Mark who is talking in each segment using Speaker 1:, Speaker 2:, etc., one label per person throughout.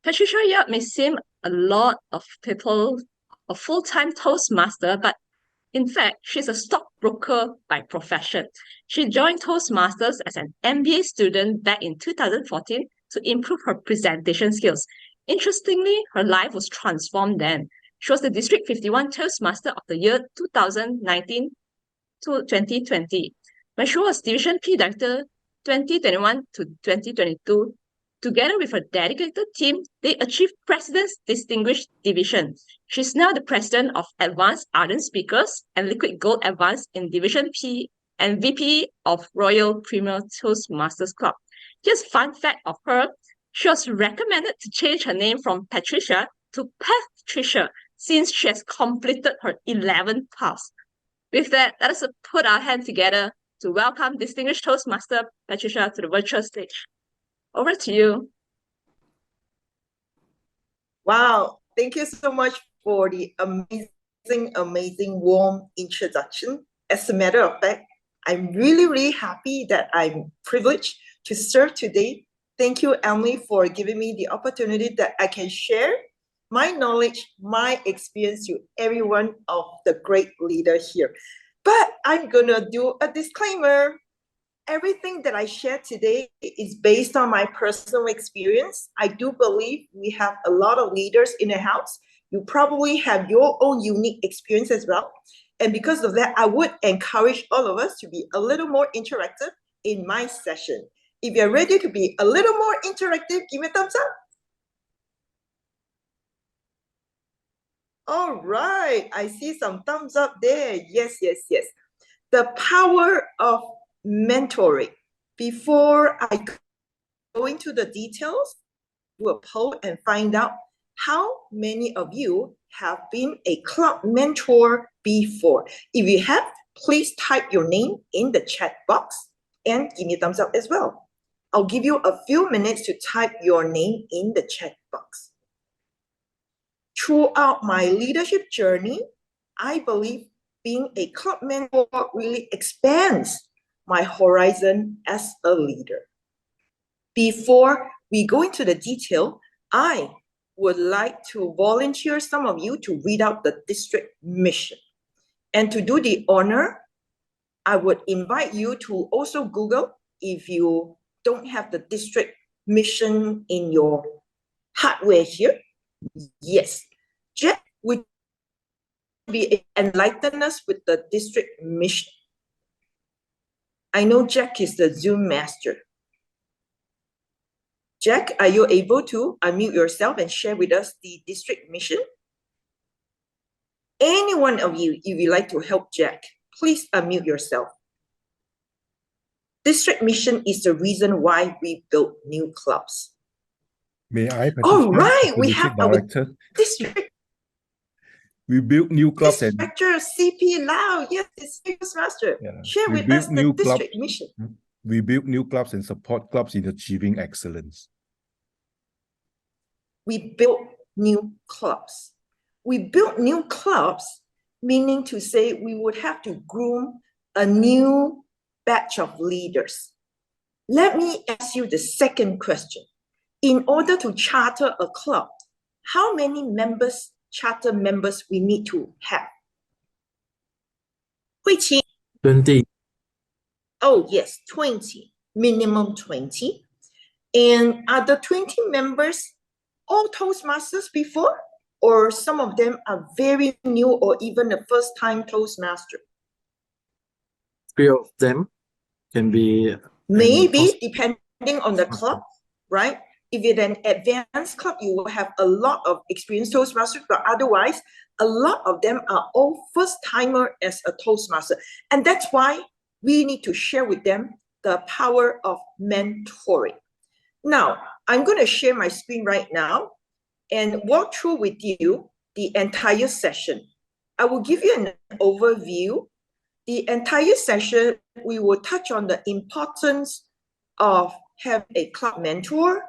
Speaker 1: Patricia Yap may seem a lot of people a full-time Toastmaster, but in fact, she's a stockbroker by profession. She joined Toastmasters as an MBA student back in 2014 to improve her presentation skills. Interestingly, her life was transformed then. She was the District 51 Toastmaster of the year 2019 to 2020. When she was Division P Director 2021 to 2022, together with a dedicated team, they achieved President's Distinguished Division. She's now the President of Advanced Ardent Speakers and Liquid Gold Advanced in Division P and VP of Royal Premier Toastmasters Club. Here's a fun fact of her. She was recommended to change her name from Patricia to Patricia since she has completed her 11th class. With that, let us put our hands together to welcome Distinguished Toastmaster Patricia to the virtual stage. Over to you.
Speaker 2: Wow, thank you so much for the amazing, warm introduction. As a matter of fact, I'm really happy that I'm privileged to serve today. Thank you, Emily, for giving me the opportunity that I can share my knowledge, my experience to every one of the great leaders here. But I'm gonna do a disclaimer. Everything that I share today is based on my personal experience. I do believe we have a lot of leaders in the house. You probably have your own unique experience as well. And because of that, I would encourage all of us to be a little more interactive in my session. If you're ready to be a little more interactive, give me a thumbs up. All right, I see some thumbs up there. Yes. The power of mentoring. Before I go into the details, do a poll and find out how many of you have been a club mentor before. If you have, please type your name in the chat box and give me a thumbs up as well. I'll give you a few minutes to type your name in the chat box. Throughout my leadership journey, I believe being a club mentor really expands my horizon as a leader. Before we go into the detail, I would like to volunteer some of you to read out the district mission. And to do the honor, I would invite you to also Google if you don't have the district mission in your hardware here. Yes, Jack would be enlighten us with the district mission. I know Jack is the Zoom master. Jack, are you able to unmute yourself and share with us the district mission? Any one of you, if you'd like to help Jack, please unmute yourself. District mission is the reason why we built new clubs.
Speaker 3: May I, Patricia?
Speaker 2: All right, we have
Speaker 3: director.
Speaker 2: Our district.
Speaker 3: We built new clubs and
Speaker 2: Director CP Lau, yes, it's Toastmaster.
Speaker 3: Yeah.
Speaker 2: Share
Speaker 3: We
Speaker 2: with
Speaker 3: built
Speaker 2: us the
Speaker 3: new
Speaker 2: district
Speaker 3: clubs.
Speaker 2: mission.
Speaker 3: We build new clubs and support clubs in achieving excellence.
Speaker 2: We built new clubs. We built new clubs, meaning to say we would have to groom a new batch of leaders. Let me ask you the second question. In order to charter a club, how many members, charter members we need to have?
Speaker 4: 20.
Speaker 2: Oh, yes, 20, minimum 20. And are the 20 members all Toastmasters before? Or some of them are very new or even the first time Toastmaster?
Speaker 4: 3 of them can be
Speaker 2: Maybe, depending on the club, right? If it's an advanced club, you will have a lot of experienced Toastmasters, but otherwise, a lot of them are all first-timer as a Toastmaster. And that's why we need to share with them the power of mentoring. Now, I'm going to share my screen right now and walk through with you the entire session. I will give you an overview. The entire session, we will touch on the importance of having a club mentor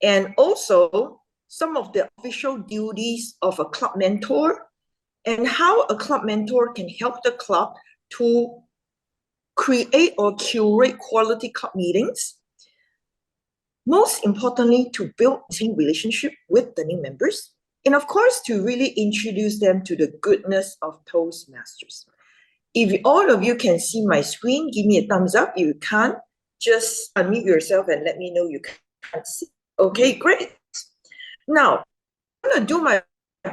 Speaker 2: and also some of the official duties of a club mentor and how a club mentor can help the club to create or curate quality club meetings. Most importantly, to build a relationship with the new members, and of course, to really introduce them to the goodness of Toastmasters. If all of you can see my screen, give me a thumbs up. If you can't, just unmute yourself and let me know you can't see. Okay, great. Now, I'm going to do my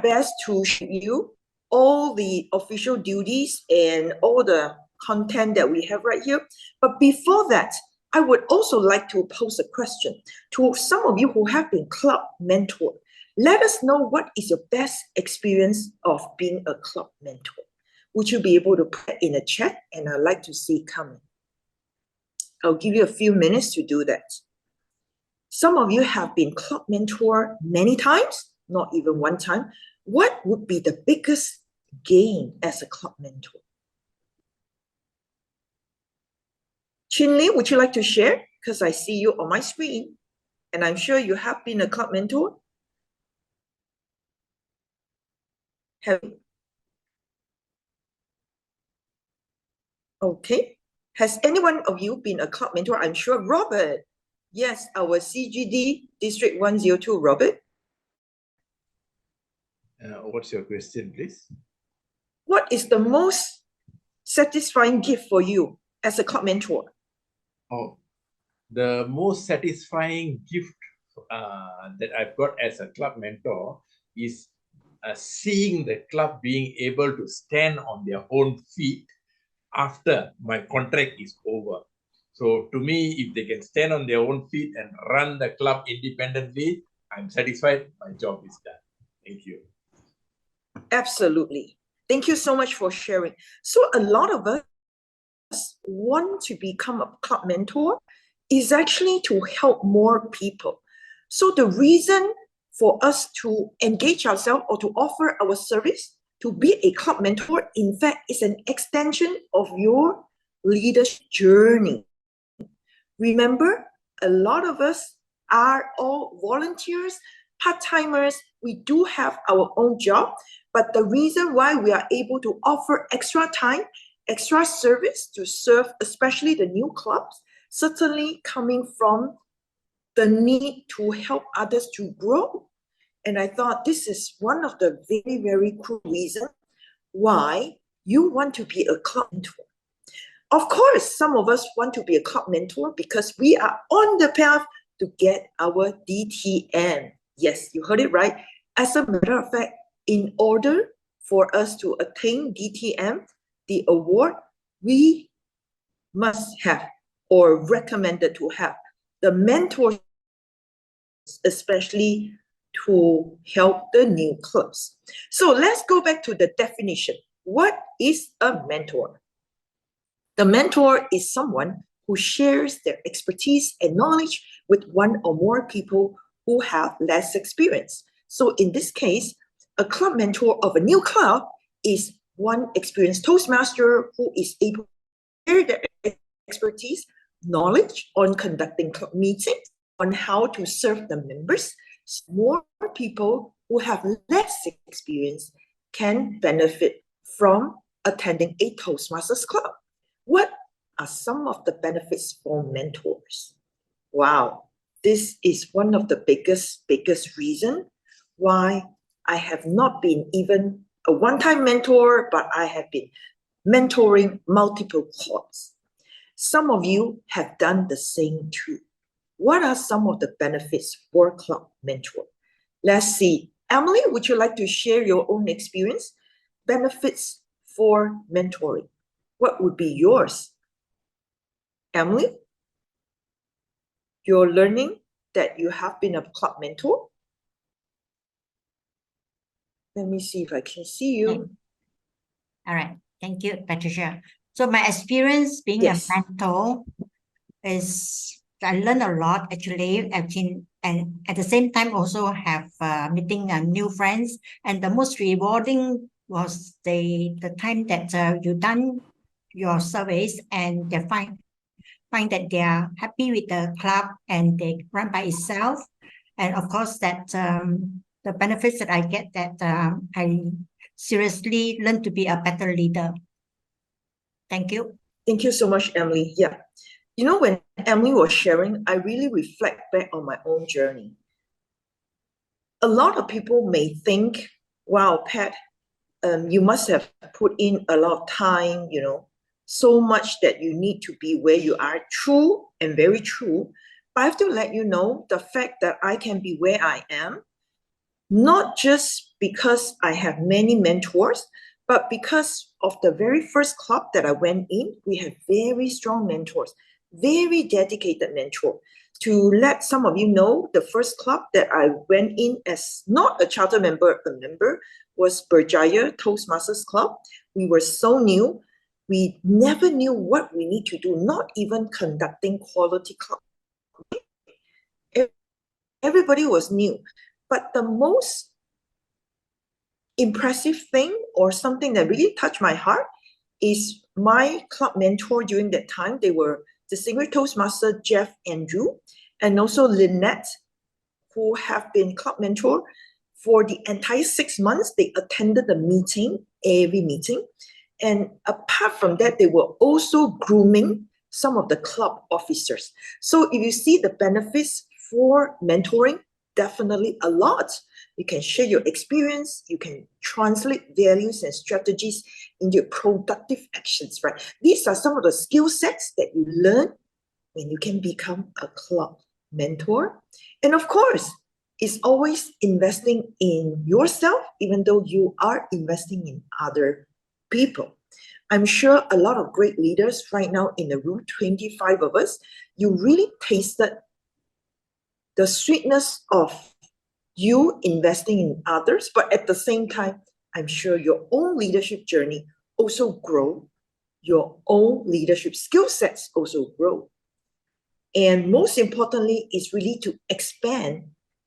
Speaker 2: best to show you all the official duties and all the content that we have right here. But before that, I would also like to pose a question to some of you who have been club mentor. Let us know what is your best experience of being a club mentor. Would you be able to put it in a chat? And I'd like to see it coming. I'll give you a few minutes to do that. Some of you have been club mentor many times, not even one time. What would be the biggest gain as a club mentor? Chinli, would you like to share? Because I see you on my screen, and I'm sure you have been a club mentor. Okay. Has any one of you been a club mentor? I'm sure Robert. Yes, our CGD District 102, Robert.
Speaker 5: What's your question, please?
Speaker 2: What is the most satisfying gift for you as a club mentor?
Speaker 5: Oh, the most satisfying gift that I've got as a club mentor is seeing the club being able to stand on their own feet after my contract is over. So to me, if they can stand on their own feet and run the club independently, I'm satisfied. My job is done. Thank you.
Speaker 2: Absolutely. Thank you so much for sharing. So a lot of us want to become a club mentor is actually to help more people. So the reason for us to engage ourselves or to offer our service to be a club mentor, in fact, is an extension of your leadership journey. Remember, a lot of us are all volunteers, part-timers. We do have our own job, but the reason why we are able to offer extra time, extra service to serve, especially the new clubs, certainly coming from the need to help others to grow. And I thought this is one of the very, very cool reasons why you want to be a club mentor. Of course, some of us want to be a club mentor because we are on the path to get our DTM. Yes, you heard it right. As a matter of fact, in order for us to attain DTM, the award, we must have or recommended to have the mentors, especially to help the new clubs. So let's go back to the definition. What is a mentor? The mentor is someone who shares their expertise and knowledge with one or more people who have less experience. So in this case, a club mentor of a new club is one experienced Toastmaster who is able to share their expertise, knowledge on conducting club meetings, on how to serve the members. So more people who have less experience can benefit from attending a Toastmasters club. What are some of the benefits for mentors? Wow, this is one of the biggest reason why I have not been even a one-time mentor, but I have been mentoring multiple clubs. Some of you have done the same too. What are some of the benefits for club mentor? Let's see. Emily, would you like to share your own experience? Benefits for mentoring. What would be yours? Emily, you're learning that you have been a club mentor. Let me see if I can see you.
Speaker 6: All right. Thank you, Patricia. So my experience being
Speaker 2: Yes.
Speaker 6: a mentor is I learned a lot actually. And at the same time also have meeting new friends. And the most rewarding was the time that you done your surveys and they find that they are happy with the club and they run by itself. And of course that the benefits that I get that I seriously learn to be a better leader. Thank you.
Speaker 2: Thank you so much, Emily. Yeah. You know, when Emily was sharing, I really reflect back on my own journey. A lot of people may think, wow, Pat, you must have put in a lot of time, you know, so much that you need to be where you are. True and very true. But I have to let you know the fact that I can be where I am, not just because I have many mentors, but because of the very first club that I went in, we had very strong mentors, very dedicated mentor. To let some of you know, the first club that I went in as not a charter member, a member, was Berjaya Toastmasters Club. We were so new. We never knew what we need to do, not even conducting quality club. Everybody was new. But the most impressive thing, or something that really touched my heart, is my club mentor during that time. They were Distinguished Toastmaster Jeff Andrew and also Lynette, who have been club mentor for the entire 6 months. They attended the meeting, every meeting. And apart from that, they were also grooming some of the club officers. So if you see the benefits for mentoring, definitely a lot. You can share your experience, you can translate values and strategies into productive actions, right? These are some of the skill sets that you learn when you can become a club mentor. And of course, it's always investing in yourself, even though you are investing in other people. I'm sure a lot of great leaders right now in the room, 25 of us, you really tasted the sweetness of you investing in others, but at the same time, I'm sure your own leadership journey also grow, your own leadership skill sets also grow. And most importantly, is really to expand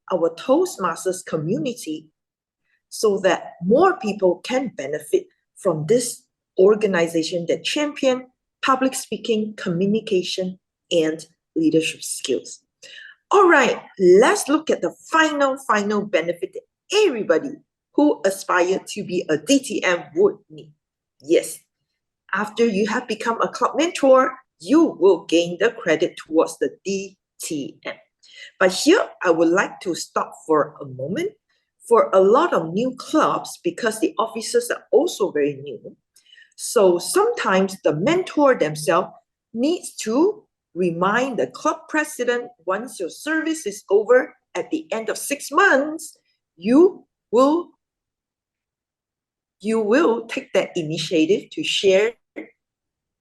Speaker 2: our Toastmasters community so that more people can benefit from this organization that champion public speaking, communication, and leadership skills. All right, let's look at the final benefit that everybody who aspires to be a DTM would need. Yes, after you have become a club mentor, you will gain the credit towards the DTM. But here, I would like to stop for a moment. For a lot of new clubs, because the officers are also very new, so sometimes the mentor themselves needs to remind the club president, once your service is over at the end of 6 months, you will take that initiative to share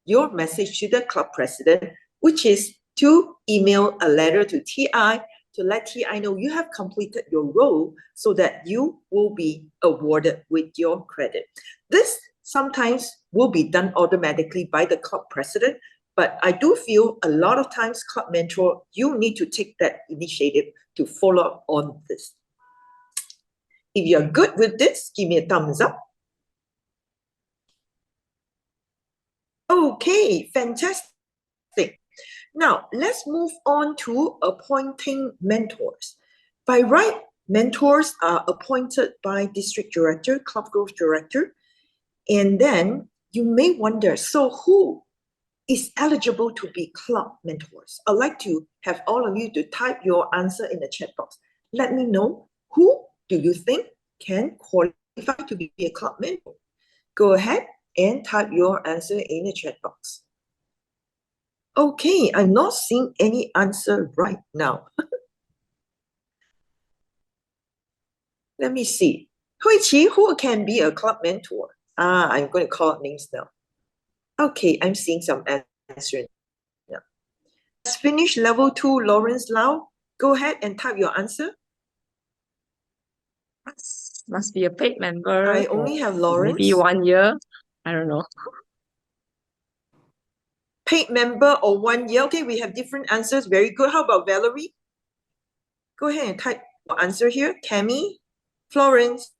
Speaker 2: your message to the club president, which is to email a letter to TI to let TI know you have completed your role so that you will be awarded with your credit. This sometimes will be done automatically by the club president, but I do feel a lot of times, club mentor, you need to take that initiative to follow up on this. If you're good with this, give me a thumbs up. Okay, fantastic. Now, let's move on to appointing mentors. By right, mentors are appointed by district director, club growth director. And then you may wonder, so who is eligible to be club mentors? I'd like to have all of you to type your answer in the chat box. Let me know, who do you think can qualify to be a club mentor? Go ahead and type your answer in the chat box. Okay, I'm not seeing any answer right now. Let me see. Hui Qi, who can be a club mentor? I'm going to call names now. Okay, I'm seeing some answers now. Let's finish level 2, Lawrence Lau. Go ahead and type your answer.
Speaker 1: Must be a paid member.
Speaker 2: I only have Lawrence.
Speaker 1: Maybe 1 year. I don't know.
Speaker 2: Paid member or 1 year. Okay, we have different answers. Very good. How about Valerie? Go ahead and type your answer here. Cammy, Florence,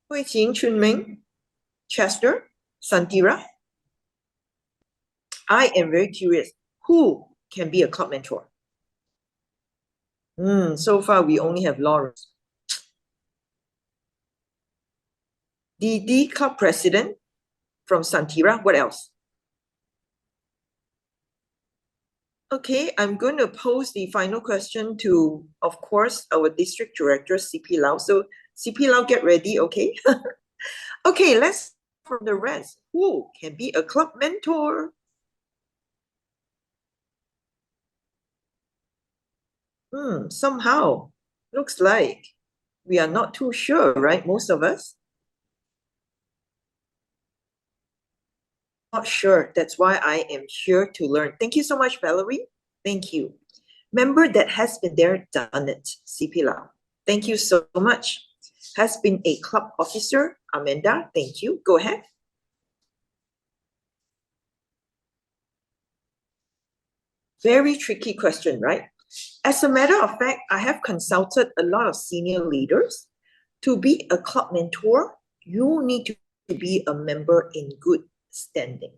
Speaker 2: Hui Qing, Chunming, Chester, Santira. I am very curious. Who can be a club mentor? So far, we only have Lawrence. DD club president from Santira. What else? Okay, I'm going to pose the final question to, of course, our district director, CP Lau. So CP Lau, get ready, okay? Okay, let's from the rest. Who can be a club mentor? Somehow, looks like we are not too sure, right? Most of us. Not sure. That's why I am here to learn. Thank you so much, Valerie. Thank you. Member that has been there, done it, CP Lau. Thank you so much. Has been a club officer, Amanda. Thank you. Go ahead. Very tricky question, right? As a matter of fact, I have consulted a lot of senior leaders. To be a club mentor, you need to be a member in good standing.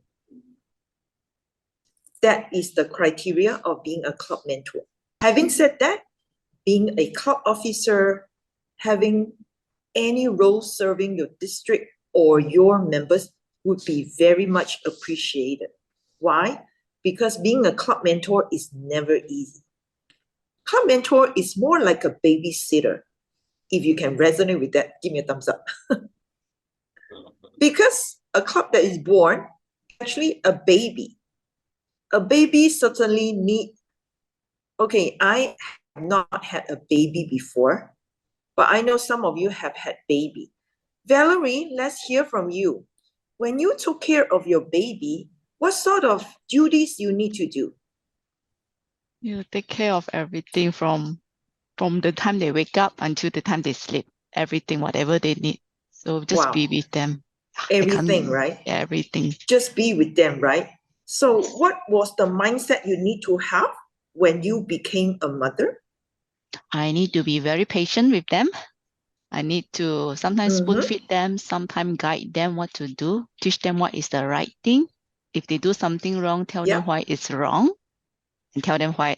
Speaker 2: That is the criteria of being a club mentor. Having said that, being a club officer, having any role serving your district or your members would be very much appreciated. Why? Because being a club mentor is never easy. Club mentor is more like a babysitter. If you can resonate with that, give me a thumbs up. Because a club that is born, actually a baby. A baby certainly okay, I have not had a baby before, but I know some of you have had baby. Valerie, let's hear from you. When you took care of your baby, what sort of duties you need to do?
Speaker 7: You take care of everything from the time they wake up until the time they sleep. Everything, whatever they need. So just be with them.
Speaker 2: Everything, right?
Speaker 7: Everything.
Speaker 2: Just be with them, right? So what was the mindset you need to have when you became a mother?
Speaker 7: I need to be very patient with them. I need to sometimes spoon feed them, sometimes guide them what to do, teach them what is the right thing. If they do something wrong, tell them why it's wrong, and tell them what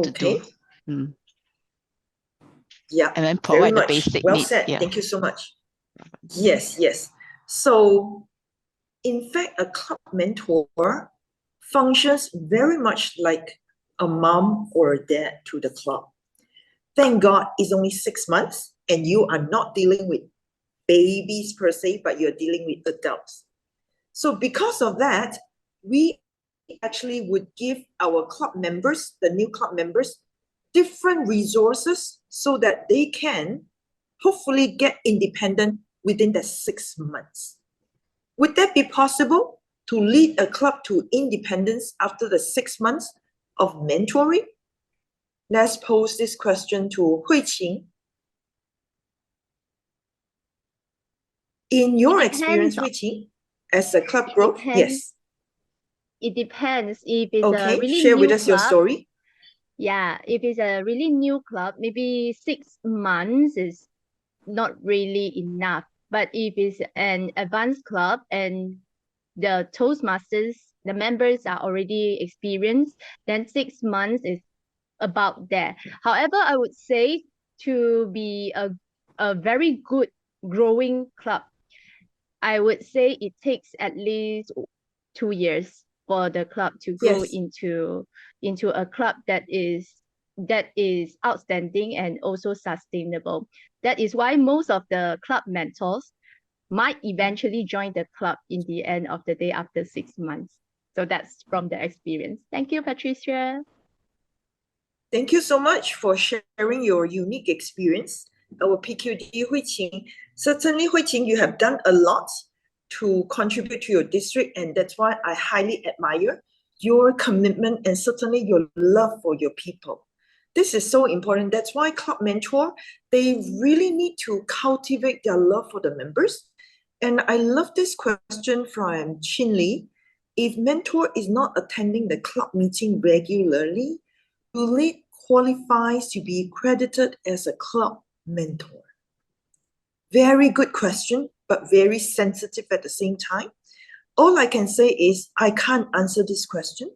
Speaker 7: to do.
Speaker 2: Yeah,
Speaker 7: and then provide the basic
Speaker 2: well
Speaker 7: needs.
Speaker 2: said.
Speaker 7: Yeah.
Speaker 2: Thank you so much. Yes. So, in fact, a club mentor functions very much like a mom or a dad to the club. Thank God it's only 6 months and you are not dealing with babies per se, but you're dealing with adults. So because of that, we actually would give our club members, the new club members, different resources so that they can hopefully get independent within the 6 months. Would that be possible to lead a club to independence after the 6 months of mentoring? Let's pose this question to Hui Qing. In your experience, Hui Qing, as a club growth, yes.
Speaker 8: It depends if it's
Speaker 2: Okay,
Speaker 8: a really
Speaker 2: share
Speaker 8: new
Speaker 2: with us your
Speaker 8: club.
Speaker 2: story.
Speaker 8: Yeah, if it's a really new club, maybe 6 months is not really enough. But if it's an advanced club and the Toastmasters, the members are already experienced, then 6 months is about there. However, I would say to be a very good growing club, I would say it takes at least 2 years for the club to grow into a club that is outstanding and also sustainable. That is why most of the club mentors might eventually join the club in the end of the day after 6 months. So that's from the experience. Thank you, Patricia.
Speaker 2: Thank you so much for sharing your unique experience. Our PQD, Hui Qing. Certainly, Hui Qing, you have done a lot to contribute to your district, and that's why I highly admire your commitment and certainly your love for your people. This is so important. That's why Club Mentor, they really need to cultivate their love for the members. And I love this question from Chin Lee. If mentor is not attending the club meeting regularly, will it qualify to be credited as a club mentor? Very good question, but very sensitive at the same time. All I can say is I can't answer this question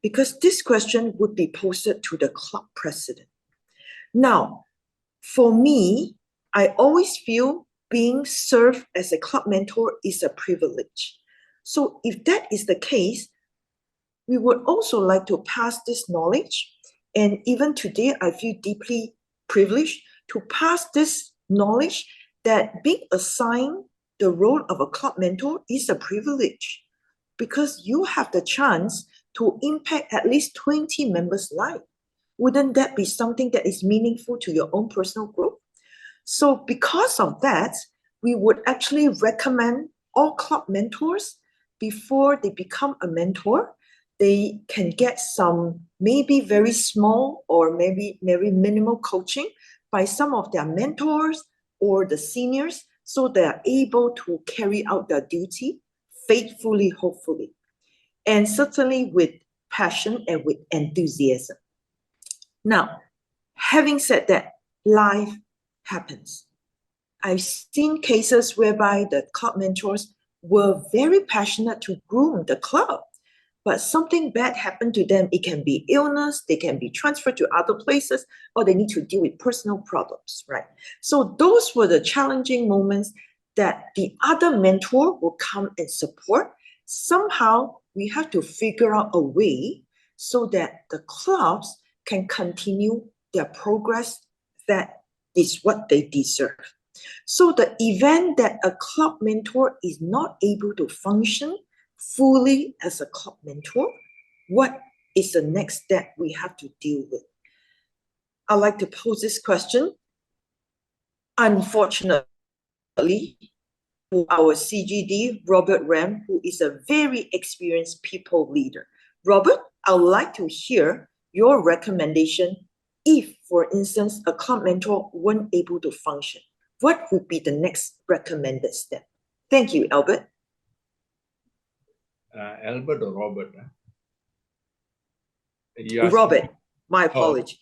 Speaker 2: because this question would be posted to the club president. Now, for me, I always feel being served as a club mentor is a privilege. So if that is the case, we would also like to pass this knowledge. And even today, I feel deeply privileged to pass this knowledge that being assigned the role of a club mentor is a privilege, because you have the chance to impact at least 20 members' life. Wouldn't that be something that is meaningful to your own personal growth? So because of that, we would actually recommend all club mentors, before they become a mentor, they can get some maybe very small or maybe very minimal coaching by some of their mentors or the seniors, so they are able to carry out their duty faithfully, hopefully, and certainly with passion and with enthusiasm. Now, having said that, life happens. I've seen cases whereby the club mentors were very passionate to groom the club, but something bad happened to them. It can be illness, they can be transferred to other places, or they need to deal with personal problems, right? So those were the challenging moments that the other mentor will come and support. Somehow we have to figure out a way so that the clubs can continue their progress. That is what they deserve. So the event that a club mentor is not able to function fully as a club mentor, what is the next step we have to deal with? I'd like to pose this question. Unfortunately, for our CGD, Robert Ram, who is a very experienced people leader. Robert, I would like to hear your recommendation if, for instance, a club mentor weren't able to function. What would be the next recommended step? Thank you, Albert.
Speaker 5: Albert or Robert?
Speaker 2: Robert, my apology.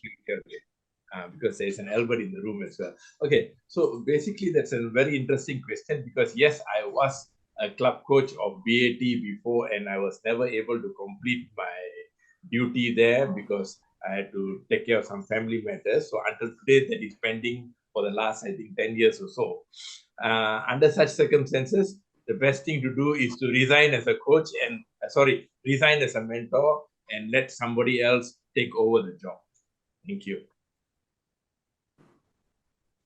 Speaker 5: Because there's an Albert in the room as well. Okay, so basically that's a very interesting question, because yes, I was a club coach of BAT before, and I was never able to complete my duty there because I had to take care of some family matters. So until today, that is pending for the last, I think, 10 years or so. Under such circumstances, the best thing to do is to resign as a coach and, resign as a mentor and let somebody else take over the job. Thank you.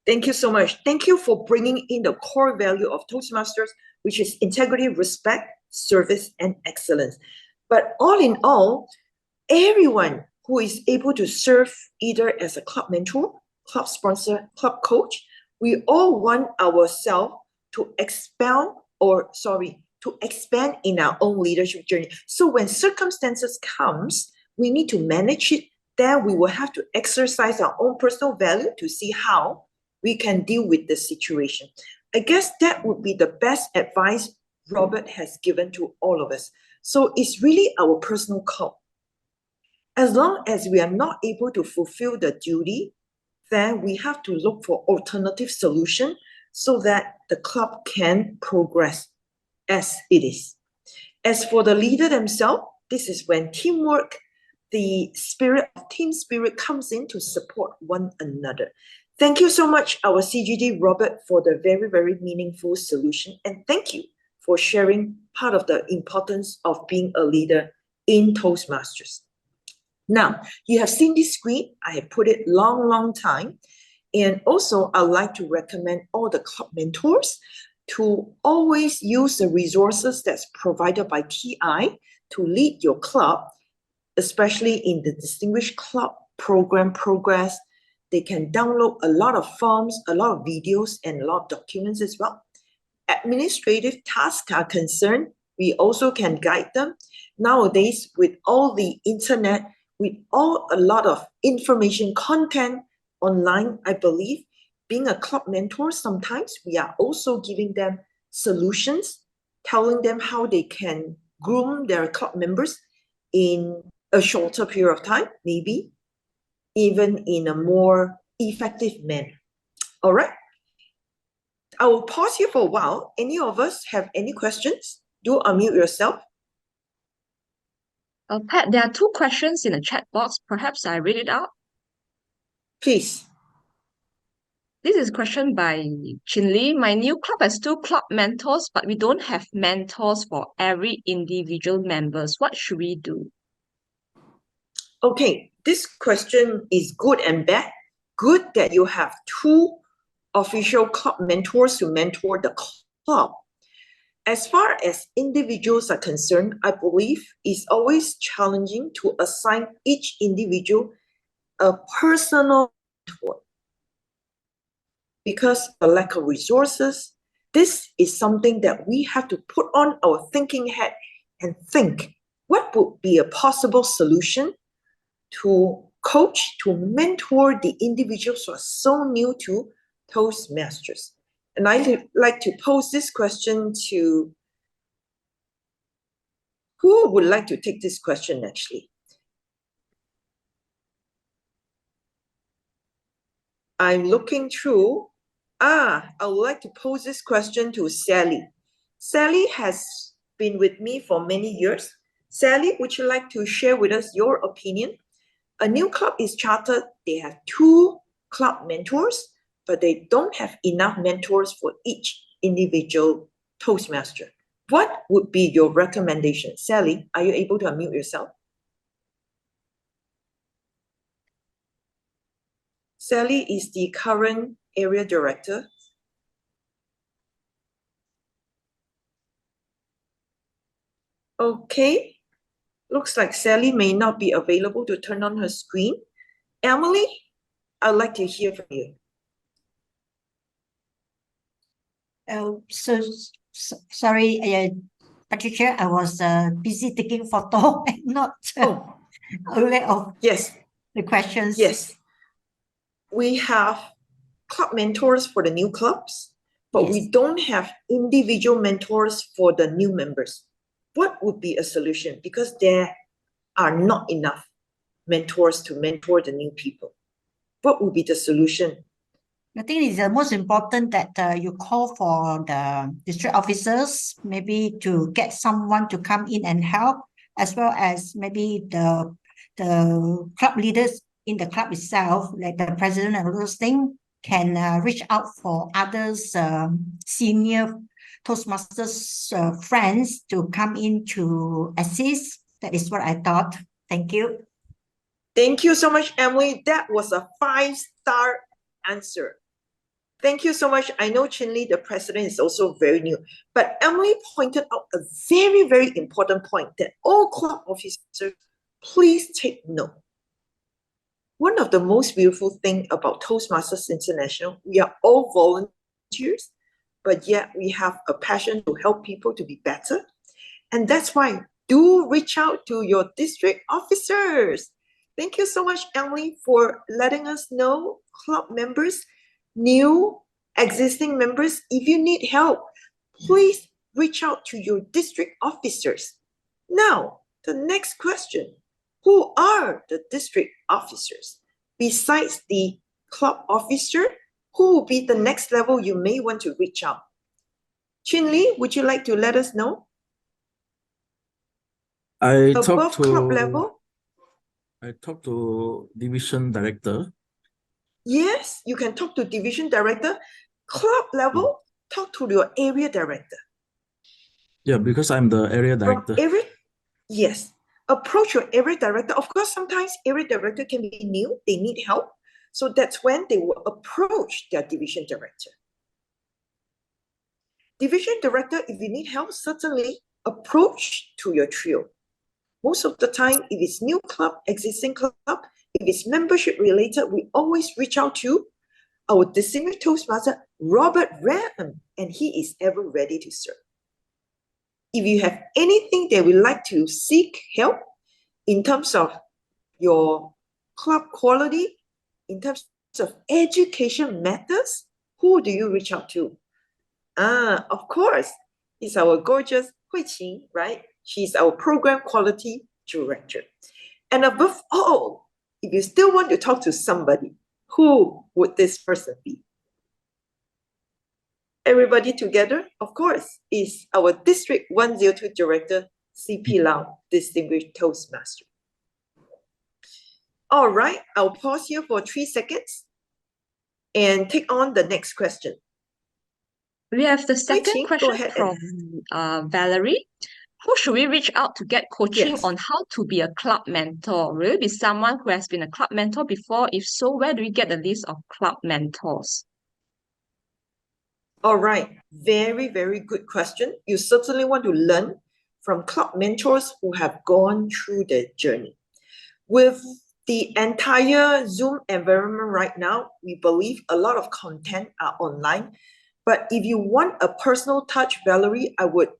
Speaker 2: Thank you so much. Thank you for bringing in the core value of Toastmasters, which is integrity, respect, service, and excellence. But all in all, everyone who is able to serve either as a club mentor, club sponsor, club coach, we all want ourselves to expand in our own leadership journey. So when circumstances comes, we need to manage it. Then we will have to exercise our own personal value to see how we can deal with the situation. I guess that would be the best advice Robert has given to all of us. So it's really our personal call. As long as we are not able to fulfill the duty, then we have to look for alternative solution so that the club can progress as it is. As for the leader themselves, this is when teamwork, the spirit of team spirit comes in to support one another. Thank you so much, our CGD Robert, for the very, very meaningful solution. And thank you for sharing part of the importance of being a leader in Toastmasters. Now, you have seen this screen. I have put it long time. And also, I'd like to recommend all the club mentors to always use the resources that's provided by TI to lead your club, especially in the Distinguished Club Program Progress. They can download a lot of forms, a lot of videos, and a lot of documents as well. Administrative tasks are concerned, we also can guide them. Nowadays, with all the internet, with a lot of information content online, I believe, being a club mentor, sometimes we are also giving them solutions, telling them how they can groom their club members in a shorter period of time, maybe even in a more effective manner. All right. I will pause here for a while. Any of us have any questions? Do unmute yourself.
Speaker 1: Pat, there are two questions in the chat box. Perhaps I read it out.
Speaker 2: Please.
Speaker 1: This is a question by Chin Lee. My new club has 2 club mentors, but we don't have mentors for every individual members. What should we do?
Speaker 2: Okay, this question is good and bad. Good that you have 2 official club mentors to mentor the club. As far as individuals are concerned, I believe it's always challenging to assign each individual a personal mentor. Because of the lack of resources, this is something that we have to put on our thinking hat and think, what would be a possible solution to coach, to mentor the individuals who are so new to Toastmasters? And I'd like to pose this question to, who would like to take this question actually? I'm looking through. I would like to pose this question to Sally. Sally has been with me for many years. Sally, would you like to share with us your opinion? A new club is chartered. They have 2 club mentors, but they don't have enough mentors for each individual Toastmaster. What would be your recommendation? Sally, are you able to unmute yourself? Sally is the current area director. Okay, looks like Sally may not be available to turn on her screen. Emily, I'd like to hear from you.
Speaker 6: Sorry, Patricia, I was busy taking photo and not aware of
Speaker 2: Yes,
Speaker 6: the questions.
Speaker 2: yes. We have club mentors for the new clubs, but we
Speaker 6: Yes.
Speaker 2: don't have individual mentors for the new members. What would be a solution? Because there are not enough mentors to mentor the new people. What would be the solution?
Speaker 6: I think it's the most important that you call for the district officers, maybe to get someone to come in and help, as well as maybe the club leaders in the club itself, like the president and all those things, can reach out for others, senior Toastmasters friends to come in to assist. That is what I thought. Thank you.
Speaker 2: Thank you so much, Emily. That was a 5-star answer. Thank you so much. I know Chin Lee, the president, is also very new, but Emily pointed out a very, very important point that all club officers, please take note. One of the most beautiful things about Toastmasters International, we are all volunteers, but yet we have a passion to help people to be better. And that's why do reach out to your district officers. Thank you so much, Emily, for letting us know, club members, new, existing members, if you need help, please reach out to your district officers. Now, the next question. Who are the district officers? Besides the club officer, who will be the next level you may want to reach out? Chin Lee, would you like to let us know? Above club level?
Speaker 4: I talked to division director.
Speaker 2: Yes, you can talk to division director. Club level, talk to your area director.
Speaker 4: Yeah, because I'm the area director.
Speaker 2: Yes, approach your area director. Of course, sometimes area director can be new, they need help. So that's when they will approach their division director. Division director, if you need help, certainly approach to your trio. Most of the time, if it's new club, existing club, if it's membership related, we always reach out to our Distinguished Toastmaster, Robert Ram, and he is ever ready to serve. If you have anything that would like to seek help in terms of your club quality, in terms of education matters, who do you reach out to? Of course, it's our gorgeous Hui Qing, right? She's our program quality director. And above all, if you still want to talk to somebody, who would this person be? Everybody together, of course, is our District 102 Director, CP Lau, Distinguished Toastmaster. All right, I'll pause here for 3 seconds and take on the next question.
Speaker 1: We have the second
Speaker 2: Qing, go
Speaker 1: question
Speaker 2: ahead
Speaker 1: from Valerie. who should we reach out to get coaching
Speaker 2: Yes.
Speaker 1: on how to be a club mentor? Will it be someone who has been a club mentor before? If so, where do we get the list of club mentors?
Speaker 2: All right, very, very good question. You certainly want to learn from club mentors who have gone through the journey. With the entire Zoom environment right now, we believe a lot of content are online. But if you want a personal touch, Valerie, I would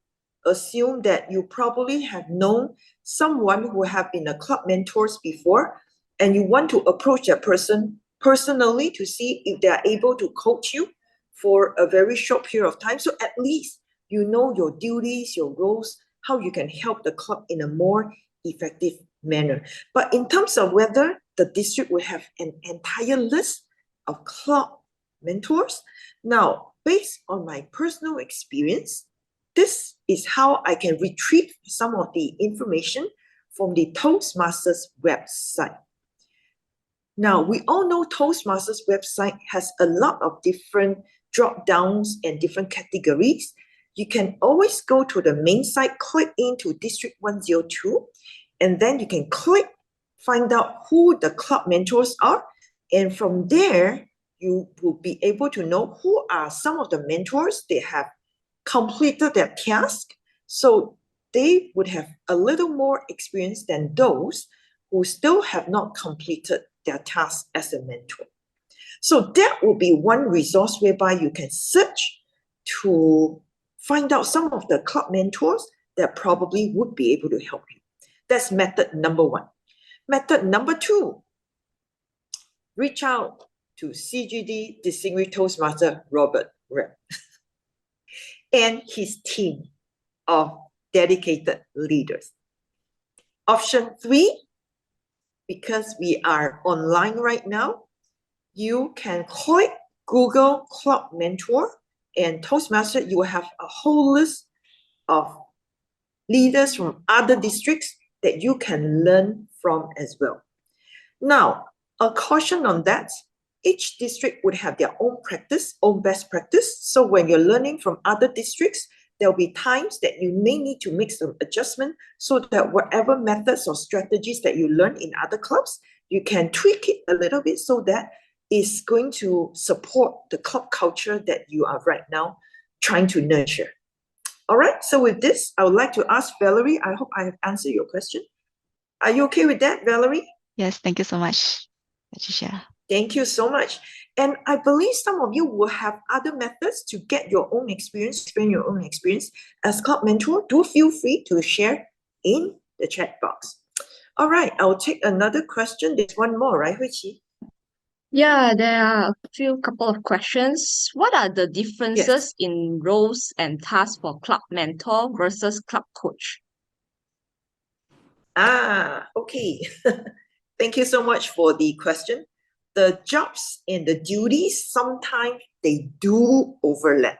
Speaker 2: assume that you probably have known someone who have been a club mentors before, and you want to approach that person personally to see if they are able to coach you for a very short period of time. So at least you know your duties, your roles, how you can help the club in a more effective manner. But in terms of whether the district will have an entire list of club mentors, now, based on my personal experience, this is how I can retrieve some of the information from the Toastmasters website. Now, we all know Toastmasters website has a lot of different drop downs and different categories. You can always go to the main site, click into District 102, and then you can click, find out who the club mentors are. And from there, you will be able to know who are some of the mentors that have completed their task. So they would have a little more experience than those who still have not completed their task as a mentor. So that will be one resource whereby you can search to find out some of the club mentors that probably would be able to help you. That's method number one. Method number two, reach out to CGD Distinguished Toastmaster Robert Rep and his team of dedicated leaders. Option three, because we are online right now, you can click Google Club Mentor and Toastmaster. You will have a whole list of leaders from other districts that you can learn from as well. Now, a caution on that, each district would have their own practice, own best practice. So when you're learning from other districts, there'll be times that you may need to make some adjustment so that whatever methods or strategies that you learn in other clubs, you can tweak it a little bit so that it's going to support the club culture that you are right now trying to nurture. All right, so with this, I would like to ask Valerie, I hope I have answered your question. Are you okay with that, Valerie?
Speaker 7: Yes, thank you so much, Patricia.
Speaker 2: Thank you so much. And I believe some of you will have other methods to get your own experience, as club mentor. Do feel free to share in the chat box. All right, I'll take another question. There's one more, right, Hui Qi?
Speaker 1: Yeah, there are a couple of questions. What are the differences in roles and tasks for club mentor versus club coach?
Speaker 2: Okay. Thank you so much for the question. The jobs and the duties, sometimes they do overlap,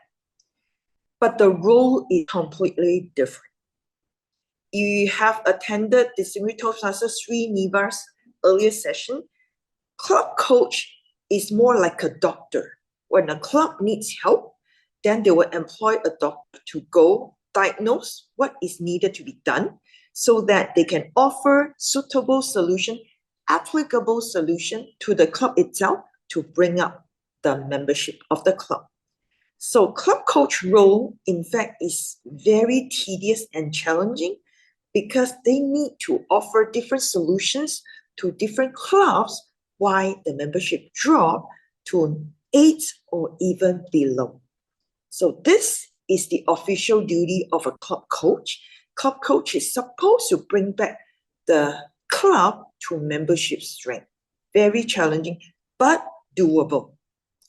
Speaker 2: but the role is completely different. You have attended Distinguished Toastmaster Sri Niva's earlier session. Club coach is more like a doctor. When a club needs help, then they will employ a doctor to go diagnose what is needed to be done so that they can offer suitable solution, applicable solution to the club itself to bring up the membership of the club. So club coach role, in fact, is very tedious and challenging because they need to offer different solutions to different clubs why the membership drop to 8 or even below. So this is the official duty of a club coach. Club coach is supposed to bring back the club to membership strength. Very challenging, but doable.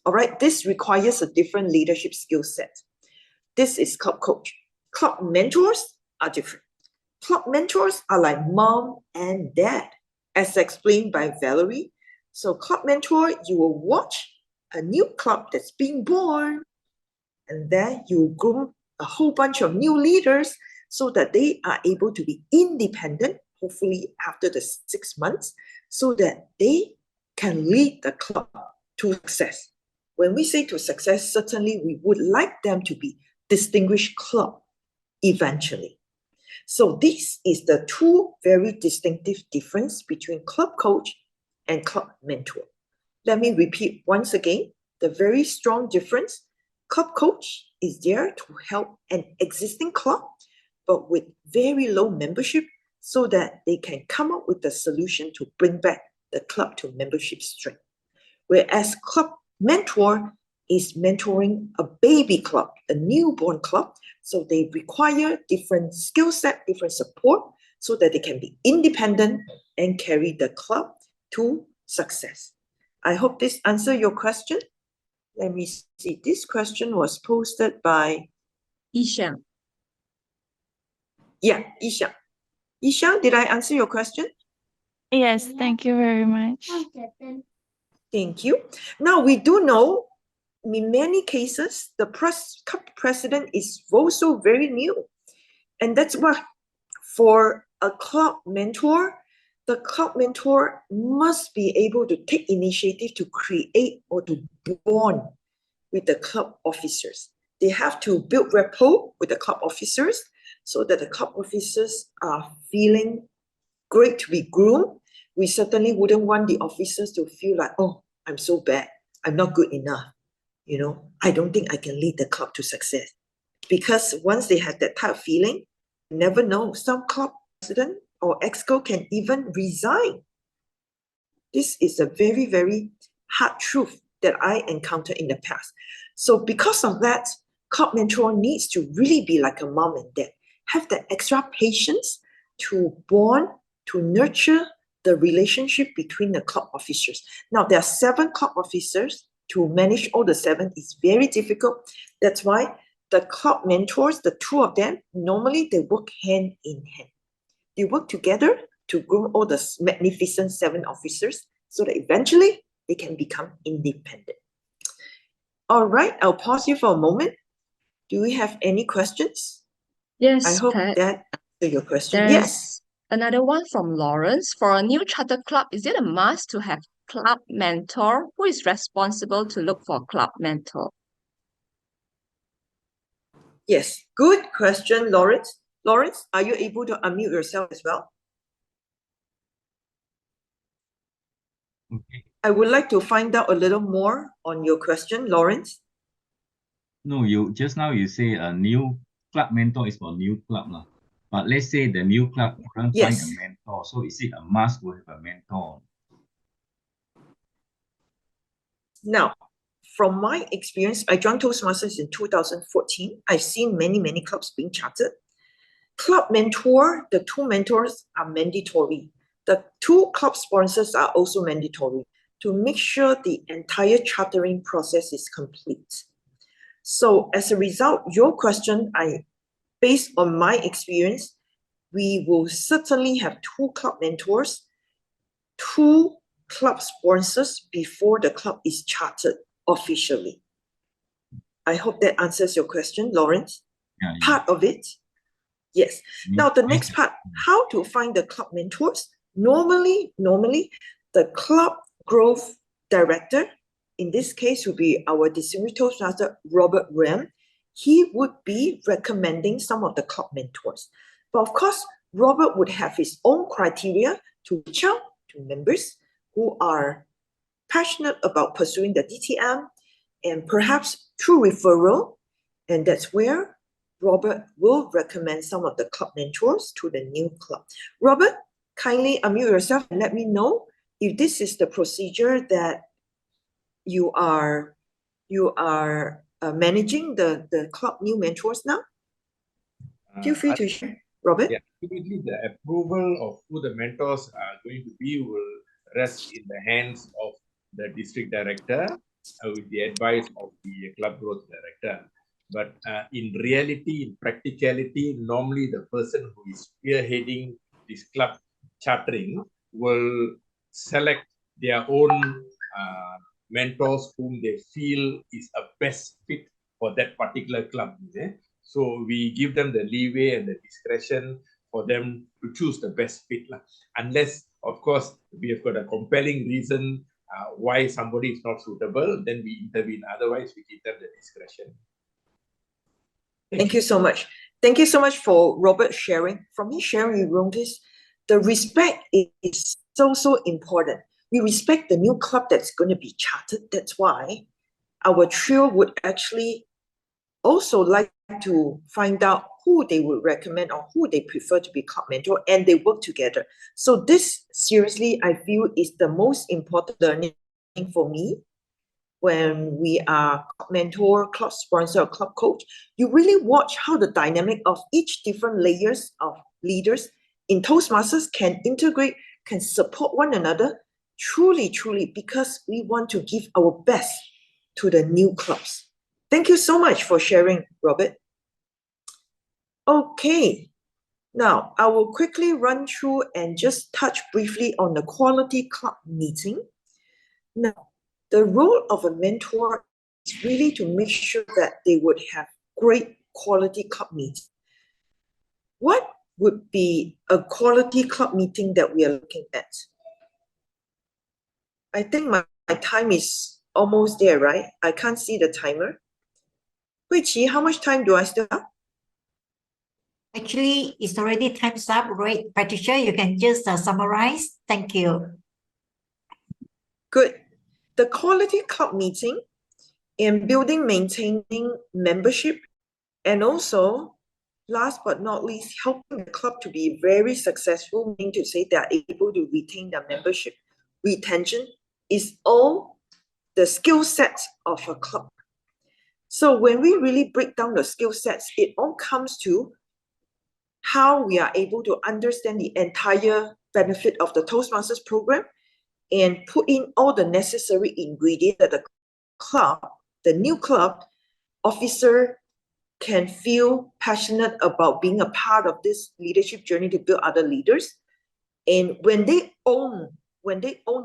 Speaker 2: All right, this requires a different leadership skill set. This is club coach. Club mentors are different. Club mentors are like mom and dad, as explained by Valerie. So club mentor, you will watch a new club that's being born, and then you groom a whole bunch of new leaders so that they are able to be independent, hopefully after the 6 months, so that they can lead the club to success. When we say to success, certainly we would like them to be distinguished club eventually. So this is the two very distinctive difference between club coach and club mentor. Let me repeat once again, the very strong difference. Club coach is there to help an existing club, but with very low membership, so that they can come up with a solution to bring back the club to membership strength. Whereas club mentor is mentoring a baby club, a newborn club, so they require different skill set, different support, so that they can be independent and carry the club to success. I hope this answers your question. Let me see. This question was posted by
Speaker 1: Yishang.
Speaker 2: Yeah, Yishang. Yishang, did I answer your question?
Speaker 9: Yes, thank you very much.
Speaker 2: Thank you. Now, we do know in many cases, the club president is also very new. And that's why for a club mentor, the club mentor must be able to take initiative to create or to bond with the club officers. They have to build rapport with the club officers so that the club officers are feeling great to be groomed. We certainly wouldn't want the officers to feel like, oh, I'm so bad, I'm not good enough. You know, I don't think I can lead the club to success. Because once they have that type of feeling, you never know, some club president or exco can even resign. This is a very, very hard truth that I encountered in the past. So because of that, club mentor needs to really be like a mom and dad, have that extra patience to bond, to nurture the relationship between the club officers. Now, there are 7 club officers. To manage all the 7 is very difficult. That's why the club mentors, the 2 of them, normally they work hand in hand. They work together to groom all the magnificent 7 officers so that eventually they can become independent. All right, I'll pause here for a moment. Do we have any questions?
Speaker 1: Yes,
Speaker 2: I hope
Speaker 1: Pat.
Speaker 2: that answered your question.
Speaker 1: There's
Speaker 2: Yes.
Speaker 1: another one from Lawrence. For a new charter club, is it a must to have club mentor? Who is responsible to look for club mentor?
Speaker 2: Yes, good question, Lawrence. Lawrence, are you able to unmute yourself as well?
Speaker 10: Okay.
Speaker 2: I would like to find out a little more on your question, Lawrence.
Speaker 10: No, you just now you say a new club mentor is for new club lah. But let's say the new club can't find a
Speaker 2: Yes.
Speaker 10: mentor, so is it a must to have a mentor?
Speaker 2: Now, from my experience, I joined Toastmasters in 2014. I've seen many, many clubs being chartered. Club mentor, the 2 mentors are mandatory. The 2 club sponsors are also mandatory to make sure the entire chartering process is complete. So as a result, your question, based on my experience, we will certainly have 2 club mentors, 2 club sponsors before the club is chartered officially. I hope that answers your question, Lawrence.
Speaker 10: Yeah.
Speaker 2: Part of it. Yes. Now, the next part, how to find the club mentors. Normally, the club growth director, in this case, would be our Distinguished Toastmaster, Robert Ram. He would be recommending some of the club mentors. But of course, Robert would have his own criteria to reach out to members who are passionate about pursuing the DTM and perhaps through referral. And that's where Robert will recommend some of the club mentors to the new club. Robert, kindly unmute yourself and let me know if this is the procedure that you are managing the club new mentors now. Feel free to share, Robert.
Speaker 5: Yeah, typically the approval of who the mentors are going to be will rest in the hands of the district director with the advice of the club growth director. But in reality, in practicality, normally the person who is spearheading this club chartering will select their own mentors whom they feel is a best fit for that particular club. So we give them the leeway and the discretion for them to choose the best fit. Unless, of course, we have got a compelling reason why somebody is not suitable, then we intervene. Otherwise, we give them the discretion.
Speaker 2: Thank you so much. Thank you so much for Robert sharing. From his sharing, you notice the respect is so important. We respect the new club that's going to be chartered. That's why our trio would actually also like to find out who they would recommend or who they prefer to be club mentor, and they work together. So this, seriously, I feel is the most important learning for me. When we are club mentor, club sponsor, or club coach, you really watch how the dynamic of each different layers of leaders in Toastmasters can integrate, can support one another, truly, because we want to give our best to the new clubs. Thank you so much for sharing, Robert. Okay, now I will quickly run through and just touch briefly on the quality club meeting. Now, the role of a mentor is really to make sure that they would have great quality club meetings. What would be a quality club meeting that we are looking at? I think my time is almost there, right? I can't see the timer. Hui Qi, how much time do I still have?
Speaker 6: Actually, it's already time's up. Right, Patricia, you can just summarize. Thank you.
Speaker 2: Good. The quality club meeting in building, maintaining membership, and also, last but not least, helping the club to be very successful, meaning to say they are able to retain their membership. Retention is all the skill sets of a club. So when we really break down the skill sets, it all comes to how we are able to understand the entire benefit of the Toastmasters program and put in all the necessary ingredients that the club, the new club officer, can feel passionate about being a part of this leadership journey to build other leaders. And when they own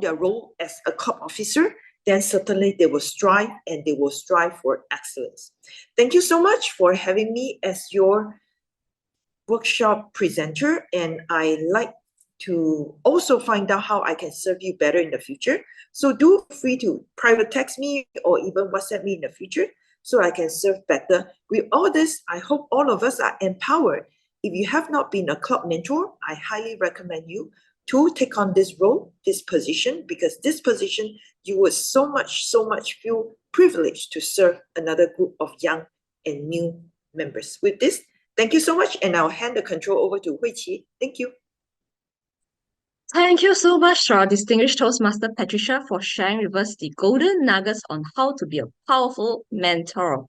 Speaker 2: their role as a club officer, then certainly they will strive and they will strive for excellence. Thank you so much for having me as your workshop presenter, and I like to also find out how I can serve you better in the future. So do feel free to private text me or even WhatsApp me in the future so I can serve better. With all this, I hope all of us are empowered. If you have not been a club mentor, I highly recommend you to take on this role, this position, because this position, you will so much feel privileged to serve another group of young and new members. With this, thank you so much, and I'll hand the control over to Hui Qi. Thank you.
Speaker 1: Thank you so much to our distinguished Toastmaster Patricia for sharing with us the golden nuggets on how to be a powerful mentor.